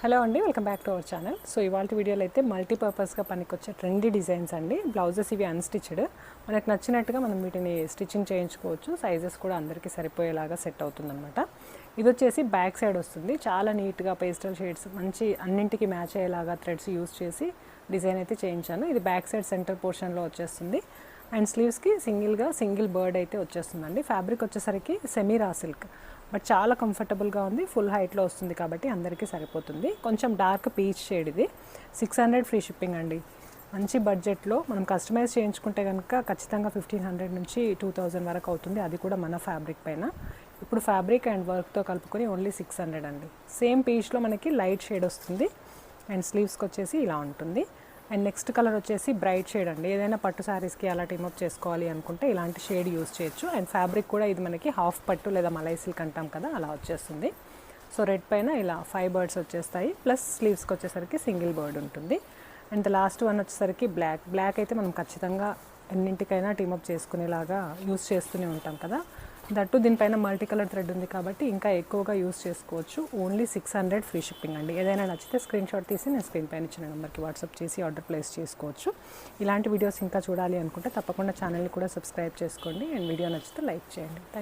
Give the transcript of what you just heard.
Hello అండి, welcome back to our channel. So ఇవాళ వీడియోలో అయితే మల్టీపర్పస్గా పనికొచ్చే ట్రెండీ డిజైన్స్ అండి. బ్లౌజెస్ ఇవి అన్స్టిచ్డ్, మనకు నచ్చినట్టుగా మనం వీటిని స్టిచ్చింగ్ చేయించుకోవచ్చు. సైజెస్ కూడా అందరికీ సరిపోయేలాగా సెట్ అవుతుందన్నమాట. ఇది వచ్చేసి బ్యాక్ సైడ్ వస్తుంది. చాలా నీట్గా పేస్టల్ షేడ్స్ మంచి అన్నింటికి మ్యాచ్ అయ్యేలాగా థ్రెడ్స్ యూస్ చేసి డిజైన్ అయితే చేయించాను. ఇది బ్యాక్ సైడ్ సెంటర్ పోర్షన్లో వచ్చేస్తుంది. అండ్ స్లీవ్స్కి సింగిల్ బర్డ్ అయితే వచ్చేస్తుందండి. ఫ్యాబ్రిక్ వచ్చేసరికి సెమీ రా సిల్క్, బట్ చాలా కంఫర్టబుల్గా ఉంది. ఫుల్ హైట్లో వస్తుంది కాబట్టి అందరికీ సరిపోతుంది. కొంచెం డార్క్ పీచ్ షేడ్ ఇది. 600 ఫ్రీ షిప్పింగ్ అండి. మంచి బడ్జెట్లో మనం కస్టమైజ్ చేయించుకుంటే కనుక ఖచ్చితంగా 1500 నుంచి 2000 వరకు అవుతుంది. అది కూడా మన ఫ్యాబ్రిక్ పైన. ఇప్పుడు ఫ్యాబ్రిక్ అండ్ వర్క్తో కలుపుకొని ఓన్లీ 600 అండి. సేమ్ పీచ్లో మనకి లైట్ షేడ్ వస్తుంది. అండ్ స్లీవ్స్కి వచ్చేసి ఇలా ఉంటుంది. అండ్ నెక్స్ట్ కలర్ వచ్చేసి బ్రైట్ షేడ్ అండి. ఏదైనా పట్టు శారీస్కి అలా టీమప్ చేసుకోవాలి అనుకుంటే ఇలాంటి షేడ్ యూస్ చేయొచ్చు. అండ్ ఫ్యాబ్రిక్ కూడా ఇది మనకి హాఫ్ పట్టు లేదా మలై సిల్క్ అంటాం కదా, అలా వచ్చేస్తుంది. సో రెడ్ పైన ఇలా 5 బర్డ్స్ వచ్చేస్తాయి. ప్లస్ స్లీవ్స్కి వచ్చేసరికి సింగిల్ బర్డ్ ఉంటుంది. అండ్ లాస్ట్ వన్ వచ్చేసరికి బ్లాక్ అయితే మనం ఖచ్చితంగా ఎన్నింటికైనా టీమప్ చేసుకునేలాగా యూస్ చేస్తూనే ఉంటాం కదా. దట్టు దీనిపైన మల్టీ కలర్ థ్రెడ్ ఉంది కాబట్టి ఇంకా ఎక్కువగా యూస్ చేసుకోవచ్చు. ఓన్లీ 600 ఫ్రీ షిప్పింగ్ అండి. ఏదైనా నచ్చితే స్క్రీన్ షాట్ తీసి నేను స్క్రీన్ పైన ఇచ్చిన నెంబర్కి వాట్సాప్ చేసి ఆర్డర్ ప్లేస్ చేసుకోవచ్చు. ఇలాంటి వీడియోస్ ఇంకా చూడాలి అనుకుంటే తప్పకుండా ఛానల్ని కూడా సబ్స్క్రైబ్ చేసుకోండి. అండ్ వీడియో నచ్చితే లైక్ చేయండి. థ్యాంక్